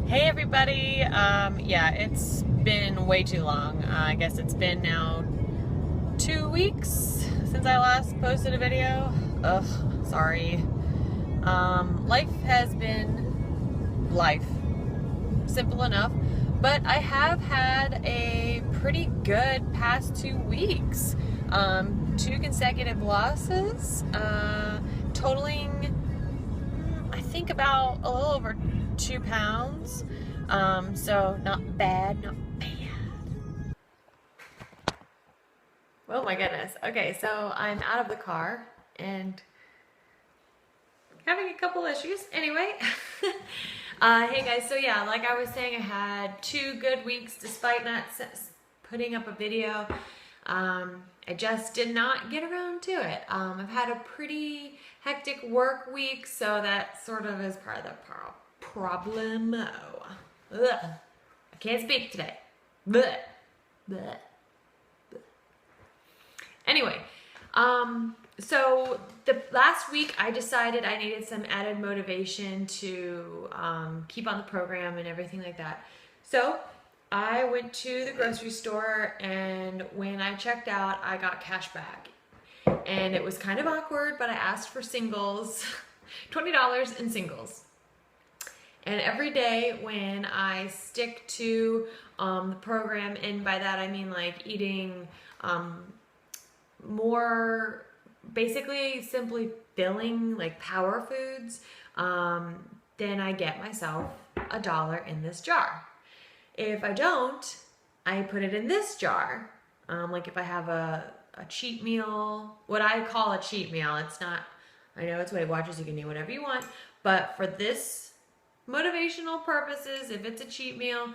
Hey everybody, yeah, it's been way too long. I guess it's been now 2 weeks since I last posted a video. Ugh, sorry. Life has been life. Simple enough. But I have had a pretty good past 2 weeks. Two consecutive losses, totaling I think about a little over 2 pounds. So not bad, not bad. Oh my goodness. Okay, so I'm out of the car and having a couple issues. Anyway, hey guys, so yeah, like I was saying, I had 2 good weeks despite not putting up a video. I just did not get around to it. I've had a pretty hectic work week, so that sort of is part of the problemo. Ugh. I can't speak today. Blech. Blech. Blech. Anyway, so the last week I decided I needed some added motivation to keep on the program and everything like that. So I went to the grocery store, and when I checked out, I got cash back. And it was kind of awkward, but I asked for singles, $20 in singles. And every day when I stick to the program, and by that I mean like eating more, basically simply filling like power foods, then I get myself $1 in this jar. If I don't, I put it in this jar. Like if I have a cheat meal, what I call a cheat meal, it's not, I know it's Weight Watchers, you can do whatever you want, but for this motivational purposes, if it's a cheat meal,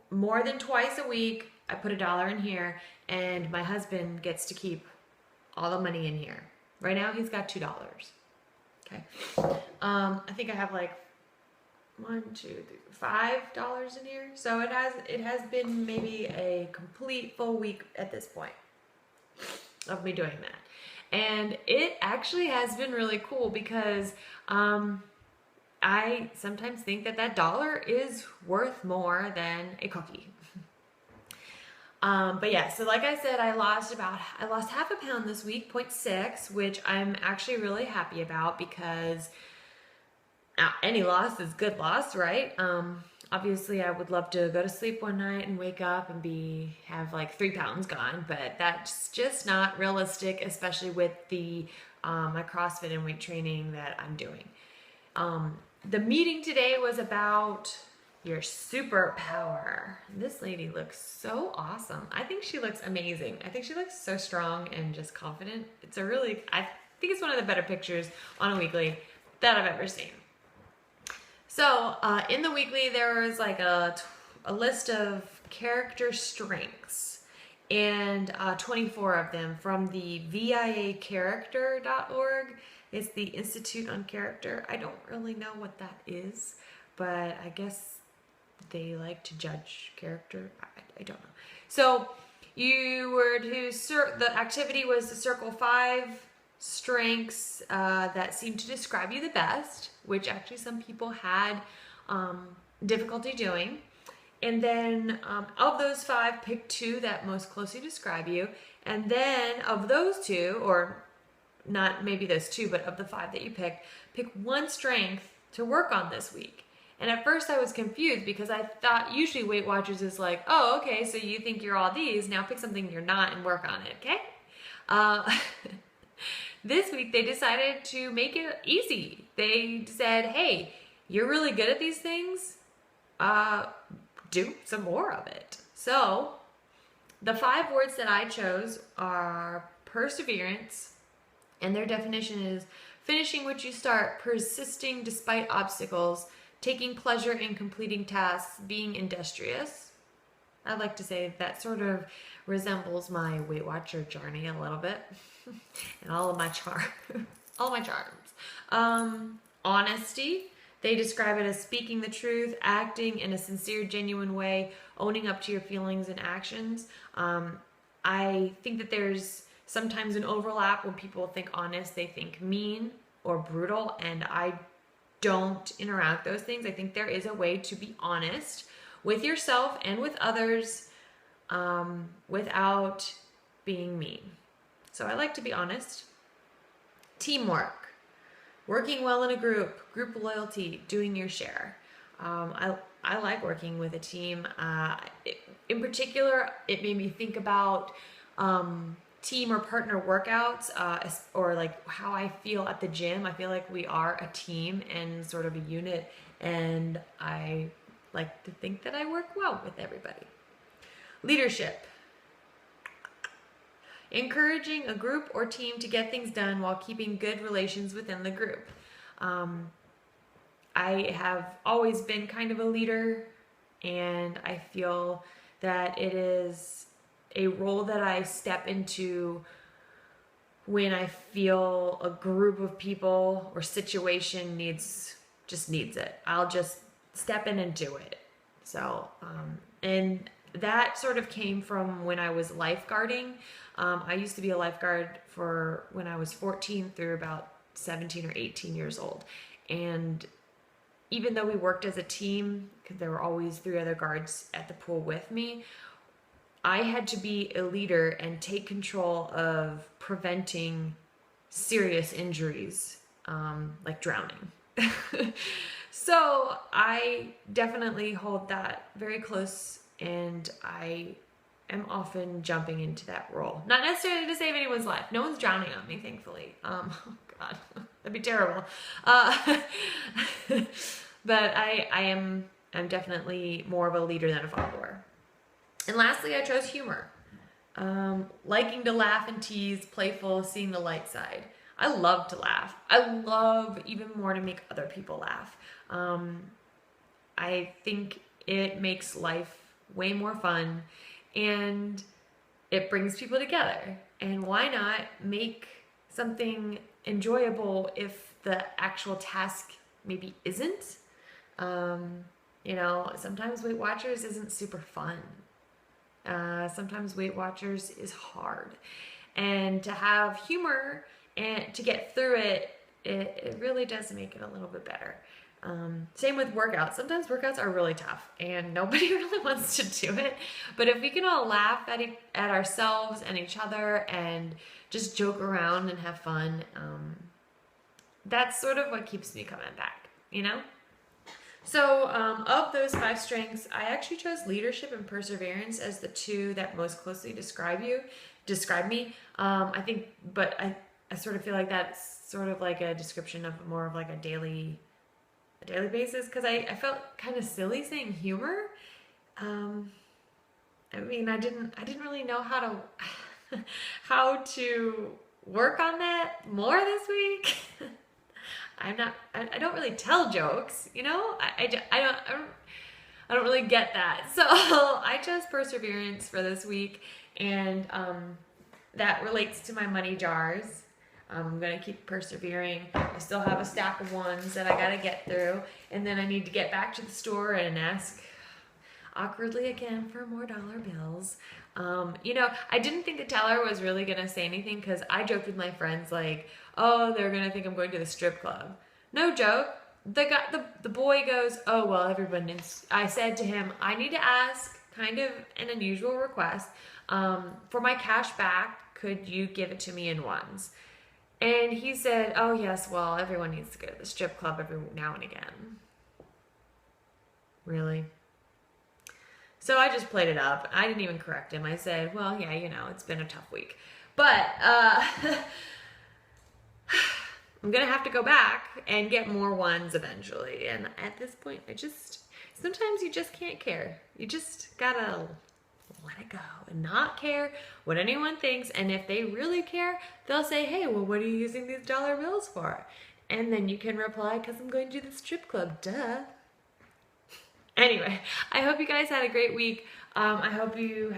more than twice a week, I put $1 in here, and my husband gets to keep all the money in here. Right now, he's got $2. Okay. I think I have like $5 in here. So it has been maybe a complete full week at this point of me doing that. And it actually has been really cool because I sometimes think that $1 is worth more than a cookie. But yeah, so like I said, I lost half a pound this week, 0.6, which I'm actually really happy about because any loss is good loss, right? Obviously I would love to go to sleep one night and wake up and have like 3 pounds gone, but that's just not realistic, especially with the my CrossFit and weight training that I'm doing. The meeting today was about your superpower. This lady looks so awesome. I think she looks amazing. I think she looks so strong and just confident. I think it's one of the better pictures on a weekly that I've ever seen. So in the weekly, there was like a list of character strengths, and 24 of them from the viacharacter.org. It's the Institute on Character. I don't really know what that is, but I guess they like to judge character. I don't know. So the activity was to circle 5 strengths that seem to describe you the best, which actually some people had difficulty doing. And then of those 5, pick 2 that most closely describe you. And then of those 2, or not maybe those 2, but of the 5 that you pick 1 strength to work on this week. And at first I was confused because I thought usually Weight Watchers is like, oh, okay, so you think you're all these, now pick something you're not and work on it, okay? This week they decided to make it easy. They said, hey, you're really good at these things, do some more of it. So the 5 words that I chose are perseverance, and their definition is finishing what you start, persisting despite obstacles, taking pleasure in completing tasks, being industrious. I'd like to say that sort of resembles my Weight Watcher journey a little bit, and all of my charms. Honesty. They describe it as speaking the truth, acting in a sincere, genuine way, owning up to your feelings and actions. I think that there's sometimes an overlap. When people think honest, they think mean or brutal, and I don't interact those things. I think there is a way to be honest with yourself and with others without being mean. So I like to be honest. Teamwork, working well in a group loyalty, doing your share. I like working with a team. In particular, it made me think about team or partner workouts, or like how I feel at the gym. I feel like we are a team and sort of a unit, and I like to think that I work well with everybody. Leadership. Encouraging a group or team to get things done while keeping good relations within the group. I have always been kind of a leader, and I feel that it is a role that I step into when I feel a group of people or situation needs it. I'll just step in and do it. So, and that sort of came from when I was lifeguarding. I used to be a lifeguard for when I was 14 through about 17 or 18 years old. And even though we worked as a team, because there were always 3 other guards at the pool with me, I had to be a leader and take control of preventing serious injuries, like drowning. So I definitely hold that very close, and I am often jumping into that role. Not necessarily to save anyone's life. No one's drowning on me, thankfully. Oh God, that'd be terrible. But I'm definitely more of a leader than a follower. And lastly, I chose humor. Liking to laugh and tease, playful, seeing the light side. I love to laugh. I love even more to make other people laugh. I think it makes life way more fun, and it brings people together. And why not make something enjoyable if the actual task maybe isn't? Sometimes Weight Watchers isn't super fun. Sometimes Weight Watchers is hard. And to have humor and to get through it, it really does make it a little bit better. Same with workouts. Sometimes workouts are really tough and nobody really wants to do it. But if we can all laugh at ourselves and each other and just joke around and have fun, that's sort of what keeps me coming back, So of those 5 strengths, I actually chose leadership and perseverance as the 2 that most closely describe me. I sort of feel like that's sort of like a description of more of like a daily basis, because I felt kind of silly saying humor. I didn't really know how to work on that more this week. I don't really tell jokes, I don't really get that. So I chose perseverance for this week, and that relates to my money jars. I'm going to keep persevering. I still have a stack of ones that I got to get through, and then I need to get back to the store and ask awkwardly again for more dollar bills. I didn't think the teller was really going to say anything, because I joked with my friends like, oh, they're going to think I'm going to the strip club. No joke. The boy goes, oh, well, everyone is. I said to him, I need to ask kind of an unusual request. For my cash back, could you give it to me in ones? And he said, oh, yes, well, everyone needs to go to the strip club every now and again. Really? So I just played it up. I didn't even correct him. I said, well, yeah, it's been a tough week. But I'm going to have to go back and get more ones eventually. And at this point, sometimes you just can't care. You just got to let it go and not care what anyone thinks. And if they really care, they'll say, hey, well, what are you using these dollar bills for? And then you can reply, because I'm going to the strip club, duh. Anyway, I hope you guys had a great week. I hope you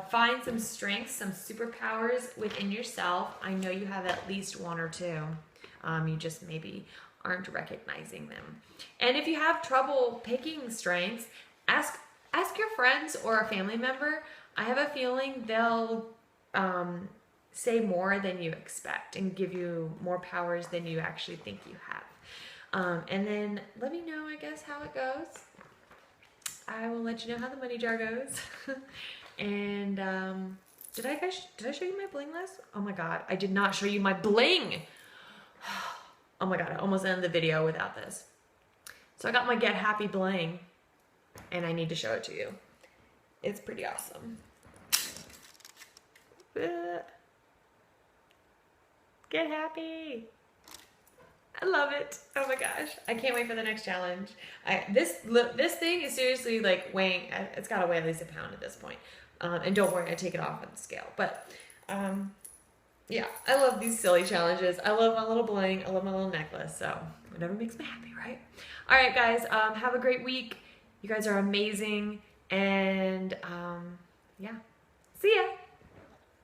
find some strengths, some superpowers within yourself. I know you have at least 1 or 2. You just maybe aren't recognizing them. And if you have trouble picking strengths, ask your friends or a family member. I have a feeling they'll say more than you expect and give you more powers than you actually think you have. And then let me know, I guess, how it goes. I will let you know how the money jar goes. And did I show you my bling list? Oh my god, I did not show you my bling. Oh my god, I almost ended the video without this. So I got my Get Happy bling, and I need to show it to you. It's pretty awesome. Get happy. I love it. Oh my gosh. I can't wait for the next challenge. This thing is seriously like weighing, it's got to weigh at least a pound at this point. And don't worry, I take it off on the scale. But yeah, I love these silly challenges. I love my little bling. I love my little necklace. So whatever makes me happy, right? All right, guys. Have a great week. You guys are amazing. And yeah, see ya.